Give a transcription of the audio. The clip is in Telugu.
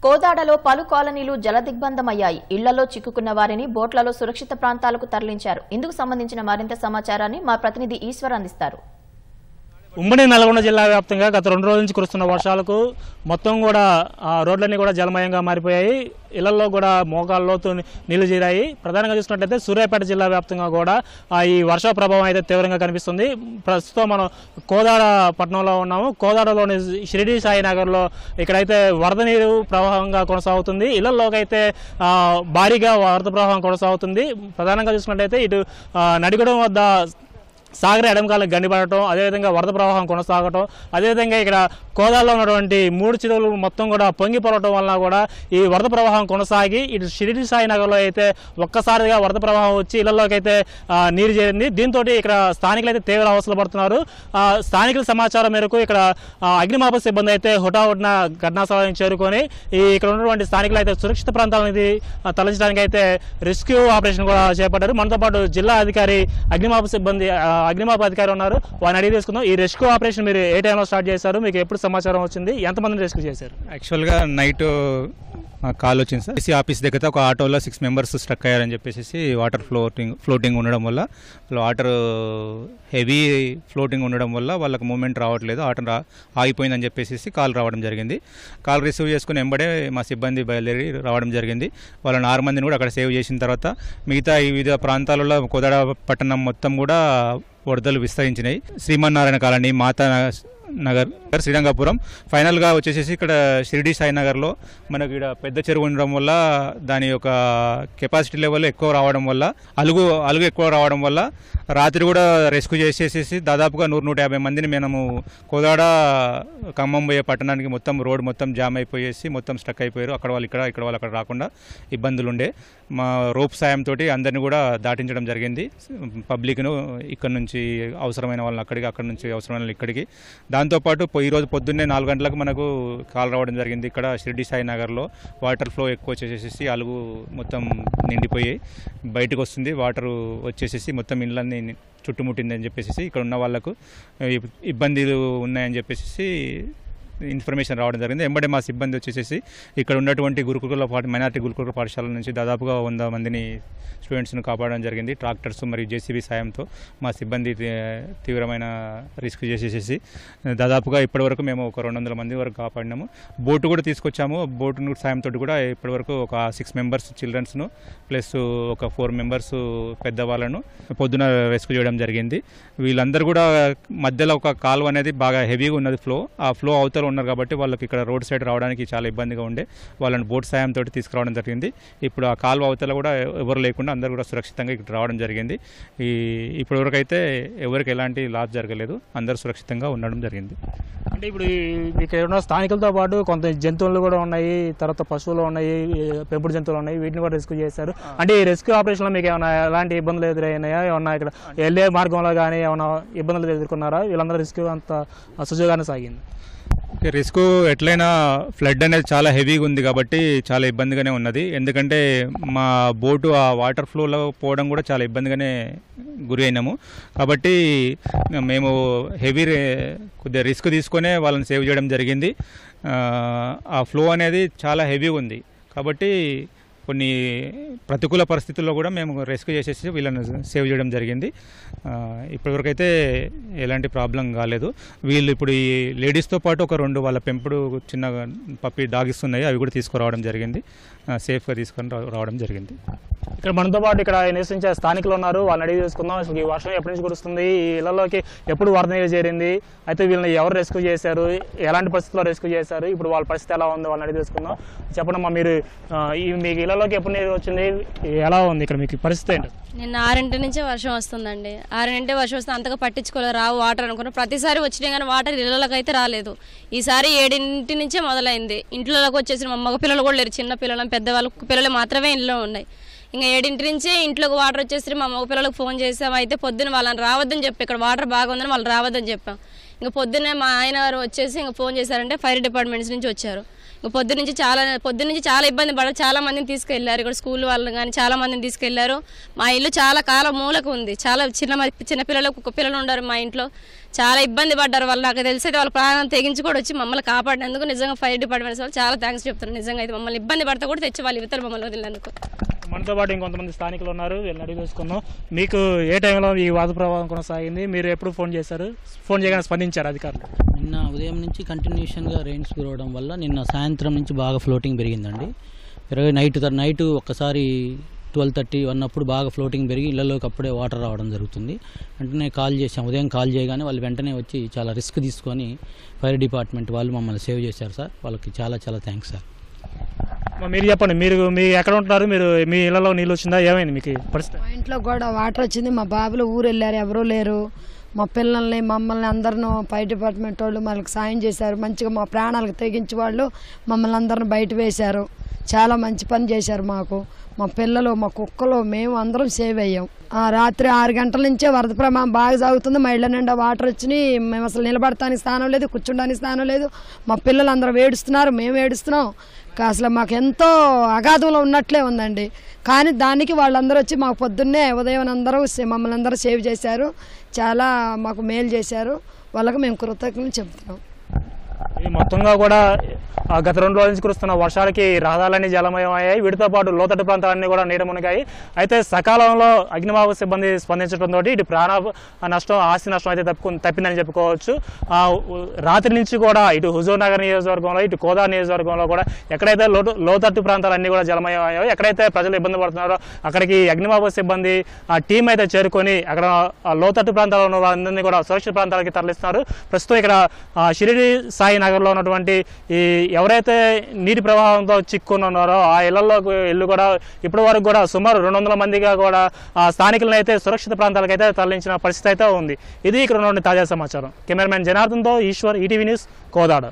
కోదాడలో పలు కాలనీలు జలదిగ్బంధమయ్యాయి. ఇళ్లలో చిక్కుకున్న వారిని బోట్లలో సురక్షిత ప్రాంతాలకు తరలించారు. ఇందుకు సంబంధించిన మరింత సమాచారాన్ని మా ప్రతినిధి ఈశ్వర్ అందిస్తారు. ఉమ్మడి నల్గొండ జిల్లా వ్యాప్తంగా గత 2 రోజుల నుంచి కురుస్తున్న వర్షాలకు మొత్తం కూడా రోడ్లన్నీ కూడా జలమయంగా మారిపోయాయి. ఇళ్లలో కూడా మోకాళ్ళ లోతు నీళ్లు చేరాయి. ప్రధానంగా చూసినట్లయితే సూర్యాపేట జిల్లా వ్యాప్తంగా కూడా ఈ వర్ష ప్రభావం అయితే తీవ్రంగా కనిపిస్తుంది. ప్రస్తుతం మనం కోదాడ పట్టణంలో ఉన్నాము. కోదాడలోని షిరిడి సాయి నగర్లో ఇక్కడైతే వరద నీరు ప్రవాహంగా కొనసాగుతుంది. ఇళ్లలోకి అయితే భారీగా వరద ప్రవాహం కొనసాగుతుంది. ప్రధానంగా చూసినట్లయితే ఇటు నడిగడం వద్ద సాగర ఎడమకాలకు గండిపడటం, అదేవిధంగా వరద ప్రవాహం కొనసాగటం, అదేవిధంగా ఇక్కడ కోదాల్లో ఉన్నటువంటి 3 చెరువులు మొత్తం కూడా పొంగిపోవటం వలన కూడా ఈ వరద ప్రవాహం కొనసాగి ఇటు షిరిడి సాయి నగర్లో అయితే ఒక్కసారిగా వరద ప్రవాహం వచ్చి ఇళ్లలోకి అయితే నీరు చేరింది. దీంతో ఇక్కడ స్థానికులు అయితే తీవ్ర అవస్థలు పడుతున్నారు. స్థానికుల సమాచారం మేరకు ఇక్కడ అగ్నిమాపక సిబ్బంది అయితే హుటాహుటిన ఘటనా స్థలానికి చేరుకొని ఇక్కడ ఉన్నటువంటి స్థానికులు అయితే సురక్షిత ప్రాంతాలనేది తరలించడానికి అయితే రెస్క్యూ ఆపరేషన్ కూడా చేపట్టారు. మనతో పాటు జిల్లా అధికారి అగ్నిమాపక అధికారి ఉన్నారు. వారిని అడిగి తీసుకుందాం. ఈ రెస్క్యూ ఆపరేషన్ మీరు ఏ టైంలో స్టార్ట్ చేశారు? మీకు ఎప్పుడు సమాచారం వచ్చింది? ఎంతమందిని రెస్క్యూ చేశారు? యాక్చువల్గా నైట్ కాల్ వచ్చింది సార్. ఏసీ ఆఫీస్ దగ్గర ఒక ఆటోలో 6 మెంబర్స్ స్ట్రక్ అయ్యారని చెప్పేసి వాటర్ ఫ్లోటింగ్ ఉండడం వల్ల వాటర్ హెవీ ఫ్లోటింగ్ ఉండడం వల్ల వాళ్ళకి మూమెంట్ రావట్లేదు, ఆటో ఆగిపోయిందని చెప్పేసి కాల్ రావడం జరిగింది. కాల్ రిసీవ్ చేసుకుని వెంబడే మా సిబ్బంది బయలుదేరి రావడం జరిగింది. వాళ్ళని 6 మందిని కూడా అక్కడ సేవ్ చేసిన తర్వాత మిగతా వివిధ ప్రాంతాలలో కోదాడ పట్టణం మొత్తం కూడా వరదలు విస్తరించినాయి. శ్రీమన్నారాయణ కాలనీ, మాతా నగర్, శ్రీరంగపురం, ఫైనల్గా వచ్చేసి ఇక్కడ షిరిడి సాయి నగర్లో మనకి ఇక్కడ పెద్ద చెరువు ఉండడం వల్ల దాని యొక్క కెపాసిటీ లెవెల్ ఎక్కువ రావడం వల్ల అలుగు ఎక్కువ రావడం వల్ల రాత్రి కూడా రెస్క్యూ చేసేసి దాదాపుగా 100-150 మందిని మేము కోదాడ ఖమ్మం పోయే పట్టణానికి మొత్తం రోడ్ మొత్తం జామ్ అయిపోయేసి మొత్తం స్టక్ అయిపోయారు. అక్కడ వాళ్ళు ఇక్కడ వాళ్ళు అక్కడ రాకుండా ఇబ్బందులు ఉండే మా రోప్ సాయంతో అందరినీ కూడా దాటించడం జరిగింది. పబ్లిక్ను ఇక్కడ నుంచి అవసరమైన వాళ్ళని అక్కడి నుంచి అవసరమైన వాళ్ళు ఇక్కడికి. దాంతోపాటు ఈరోజు పొద్దున్నే 4 గంటలకు మనకు కాల్ రావడం జరిగింది. ఇక్కడ షిరిడి సాయి నగర్లో వాటర్ ఫ్లో ఎక్కువ వచ్చేసేసి అలుగు మొత్తం నిండిపోయి బయటకు వస్తుంది. వాటర్ వచ్చేసేసి మొత్తం ఇళ్ళన్నీ చుట్టుముట్టిందని చెప్పేసి ఇక్కడ ఉన్న వాళ్ళకు ఇబ్బందులు ఉన్నాయని చెప్పేసి ఇన్ఫర్మేషన్ రావడం జరిగింది. వెంబడే మా సిబ్బంది వచ్చేసి ఇక్కడ ఉన్నటువంటి మైనారిటీ గురుకుల పాఠశాల నుంచి దాదాపుగా 100 మందిని స్టూడెంట్స్ను కాపాడడం జరిగింది. ట్రాక్టర్స్ మరియు జేసీబీ సాయంతో మా సిబ్బంది తీవ్రమైన రిస్క్ చేసేసి దాదాపుగా ఇప్పటివరకు మేము ఒక 200 మంది వరకు కాపాడినాము. బోటు కూడా తీసుకొచ్చాము. బోటు సాయంతో కూడా ఇప్పటివరకు ఒక 6 మెంబర్స్ చిల్డ్రన్స్ను ప్లస్ ఒక 4 మెంబర్స్ పెద్దవాళ్ళను పొద్దున రెస్క్యూ చేయడం జరిగింది. వీళ్ళందరూ కూడా మధ్యలో ఒక కాలువ అనేది బాగా హెవీగా ఉన్నది ఫ్లో. ఆ ఫ్లో అవతల ఉన్నారు కాబట్టి వాళ్ళకి ఇక్కడ రోడ్ సైడ్ రావడానికి చాలా ఇబ్బందిగా ఉండే వాళ్ళని బోట్ సాయంతో తీసుకురావడం జరిగింది. ఇప్పుడు ఆ కాలువ అవతల కూడా ఎవరు లేకుండా అందరూ కూడా సురక్షితంగా ఇక్కడ రావడం జరిగింది. ఇప్పటివరకు అయితే ఎవరికి ఎలాంటి లాస్ జరగలేదు, అందరూ సురక్షితంగా ఉండడం జరిగింది. అంటే ఇప్పుడు మీకు ఏమన్నా స్థానికులతో పాటు కొంత జంతువులు కూడా ఉన్నాయి, తర్వాత పశువులు ఉన్నాయి, పెంపుడు జంతువులు ఉన్నాయి, వీటిని కూడా రెస్క్యూ చేశారు. అంటే ఈ రెస్క్యూ ఆపరేషన్లో మీకు ఏమైనా ఎలాంటి ఇబ్బందులు ఎదురైనాయా? ఏమన్నా ఇక్కడ వెళ్ళే మార్గంలో కానీ ఏమైనా ఇబ్బందులు ఎదుర్కొన్నారా? వీళ్ళందరూ రెస్క్యూ అంత సుజాగానే సాగింది. రిస్క్ ఎట్లయినా ఫ్లడ్ అనేది చాలా హెవీగా ఉంది కాబట్టి చాలా ఇబ్బందిగానే ఉన్నది. ఎందుకంటే మా బోటు ఆ వాటర్ ఫ్లోలో పోవడం కూడా చాలా ఇబ్బందిగానే గురి అయినాము. కాబట్టి మేము కొద్దిగా రిస్క్ తీసుకునే వాళ్ళని సేవ్ చేయడం జరిగింది. ఆ ఫ్లో అనేది చాలా హెవీగా ఉంది కాబట్టి కొన్ని ప్రతికూల పరిస్థితుల్లో కూడా మేము రెస్క్యూ చేసేసి వీళ్ళని సేవ్ చేయడం జరిగింది. ఇప్పటివరకైతే ఎలాంటి ప్రాబ్లం కాలేదు. వీళ్ళు ఇప్పుడు ఈ లేడీస్తో పాటు ఒక 2 వాళ్ళ పెంపుడు చిన్న పప్పి డాగ్స్ ఉన్నాయి, అవి కూడా తీసుకురావడం జరిగింది. సేఫ్గా తీసుకొని రావడం జరిగింది. ఇక్కడ మనతో పాటు ఇక్కడ నివసించే స్థానికులు ఉన్నారు. వాళ్ళని అడిగి చూసుకుందాం. అసలు ఈ వర్షం ఎప్పటి నుంచి కురుస్తుంది, ఈ ఇళ్లలోకి ఎప్పుడు వరద నీరు చేరింది, అయితే వీళ్ళని ఎవరు రెస్క్యూ చేశారు, ఎలాంటి పరిస్థితుల్లో రెస్క్యూ చేశారు, ఇప్పుడు వాళ్ళ పరిస్థితి ఎలా ఉంది, వాళ్ళని అడిగి చూసుకుందాం. చెప్పండమ్మా, మీరు మీకు ఇళ్లలోకి ఎప్పుడు నీరు వచ్చింది, ఎలా ఉంది ఇక్కడ మీకు పరిస్థితి ఏంటి? నిన్న 6 నుంచే వర్షం వస్తుందండి. 6 వర్షం వస్తుంది, అంతగా పట్టించుకోలేదు, రావు వాటర్ అనుకున్నాం. ప్రతిసారి వచ్చినాయి కానీ వాటర్ ఇళ్లలోకి అయితే రాలేదు. ఈసారి 7 నుంచే మొదలైంది. ఇంట్లోకి వచ్చేసి మా మగ పిల్లలు కూడా లేరు, చిన్న పిల్లలు, పెద్దవాళ్ళు పిల్లలు మాత్రమే ఇంట్లో ఉన్నాయి. ఇంకా 7 నుంచే ఇంట్లోకి వాటర్ వచ్చేసి మా మగ పిల్లలకు ఫోన్ చేసాం. అయితే పొద్దున వాళ్ళని రావద్దని చెప్పి, ఇక్కడ వాటర్ బాగా ఉందని వాళ్ళు రావద్దని చెప్పాం. ఇంకా పొద్దున్నే మా ఆయన గారు వచ్చేసి ఇంకా ఫోన్ చేశారంటే ఫైర్ డిపార్ట్మెంట్స్ నుంచి వచ్చారు. ఇంకా పొద్దునుంచి చాలా ఇబ్బంది పడారు. చాలా మందిని తీసుకెళ్లారు, ఇక్కడ స్కూల్ వాళ్ళని కానీ చాలా మందిని తీసుకెళ్లారు. మా ఇల్లు చాలా కాలం మూలకు ఉంది, చాలా చిన్న పిల్లలు కుక్క పిల్లలు ఉన్నారు మా ఇంట్లో. చాలా ఇబ్బంది పడ్డారు వాళ్ళు. నాకు తెలిసి వాళ్ళ ప్రాణం తెగించి కూడా వచ్చి మమ్మల్ని కాపాడినందుకు నిజంగా ఫైర్ డిపార్ట్మెంట్స్ వాళ్ళు చాలా థ్యాంక్స్ చెప్తున్నారు. నిజంగా అయితే మమ్మల్ని ఇబ్బంది పడితే కూడా తెచ్చి వాళ్ళు ఇవతలు మమ్మల్ని వదిలినందుకు. మనతో పాటు ఇంకొంతమంది స్థానికులు ఉన్నారు, వీళ్ళని అడిగి తెలుసుకుందాం. మీకు ఏ టైంలో ఈ వాద ప్రభావం కొనసాగింది? మీరు ఎప్పుడు ఫోన్ చేశారు? ఫోన్ చేయగానే స్పందించారు అధికారులు? నిన్న ఉదయం నుంచి కంటిన్యూషన్గా రెయిన్స్ కురవడం వల్ల నిన్న సాయంత్రం నుంచి బాగా ఫ్లోటింగ్ పెరిగిందండి. నైట్ ఒక్కసారి 12:30 అన్నప్పుడు బాగా ఫ్లోటింగ్ పెరిగి ఇళ్లలోకి అప్పుడే వాటర్ రావడం జరుగుతుంది. వెంటనే కాల్ చేసాం, ఉదయం కాల్ చేయగానే వాళ్ళు వెంటనే వచ్చి చాలా రిస్క్ తీసుకొని ఫైర్ డిపార్ట్మెంట్ వాళ్ళు మమ్మల్ని సేవ్ చేశారు సార్. వాళ్ళకి చాలా చాలా థ్యాంక్స్ సార్. మీరు చెప్పండి, మీరు ఎక్కడ ఉంటున్నారు? మీరు మీ ఇళ్లలో నీళ్ళు వచ్చిందా? ఏమైంది మీకు పరిస్థితి? మా ఇంట్లో కూడా వాటర్ వచ్చింది. మా బాబులు ఊరు వెళ్ళారు, ఎవరూ లేరు. మా పిల్లల్ని మమ్మల్ని అందరినూ ఫైర్ డిపార్ట్మెంట్ వాళ్ళు మనకు సాయం చేశారు. మంచిగా మా ప్రాణాలకు తెగించి వాళ్ళు మమ్మల్ని అందరిని బయట వేశారు. చాలా మంచి పని చేశారు మాకు. మా పిల్లలు, మా కుక్కలు, మేము అందరం సేవ్ అయ్యాం. రాత్రి 6 గంటల నుంచే వరద ప్రమాదం బాగా సాగుతుంది. మా ఇళ్ళ నిండా వాటర్ వచ్చినాయి. మేము అసలు నిలబడటానికి స్థానం లేదు, కూర్చుండానికి స్థానం లేదు. మా పిల్లలు అందరూ ఏడుస్తున్నారు, మేము ఏడుస్తున్నాం. అసలు మాకు ఎంతో అగాధంలో ఉన్నట్లే ఉందండి. కానీ దానికి వాళ్ళందరూ వచ్చి మాకు పొద్దున్నే ఉదయం అందరూ మమ్మల్ని అందరూ సేవ్ చేశారు. చాలా మాకు మేలు చేశారు. వాళ్ళకి మేము కృతజ్ఞతలు చెబుతున్నాం. ఈ మొత్తంగా కూడా గత 2 రోజుల నుంచి కురుస్తున్న వర్షాలకి రహదారులన్నీ జలమయం అయ్యాయి. వీటితో పాటు లోతట్టు ప్రాంతాలన్నీ కూడా నీట మునిగాయి. అయితే సకాలంలో అగ్నిమాపక సిబ్బంది స్పందించడంతో ఇటు ప్రాణ నష్టం, ఆస్తి నష్టం అయితే తప్పిందని చెప్పుకోవచ్చు. రాత్రి నుంచి కూడా ఇటు హుజూర్ నగర్ నియోజకవర్గంలో, ఇటు కోదాడ నియోజకవర్గంలో కూడా ఎక్కడైతే లోతట్టు ప్రాంతాలన్నీ కూడా జలమయం అయ్యాయో, ఎక్కడైతే ప్రజలు ఇబ్బంది పడుతున్నారో అక్కడికి అగ్నిమాపక సిబ్బంది టీం అయితే చేరుకొని అక్కడ లోతట్టు ప్రాంతాల్లో ఉన్న వాళ్ళందరినీ కూడా సురక్షిత ప్రాంతాలకి తరలిస్తున్నారు. ప్రస్తుతం ఇక్కడ షిరిడి సాయి నగర్లో ఉన్నటువంటి ఈ ఎవరైతే నీటి ప్రవాహంతో చిక్కుని ఉన్నారో ఆ ఇళ్లలో కూడా ఇప్పటి వరకు కూడా సుమారు 200 మందిగా కూడా స్థానికులను అయితే సురక్షిత ప్రాంతాలకు అయితే తరలించిన పరిస్థితి అయితే ఉంది. ఇది ఇక్కడ నుండి తాజా సమాచారం. కెమెరామెన్ జనార్దన్తో ఈశ్వర్, ఈటీవీ న్యూస్, కోదాడ.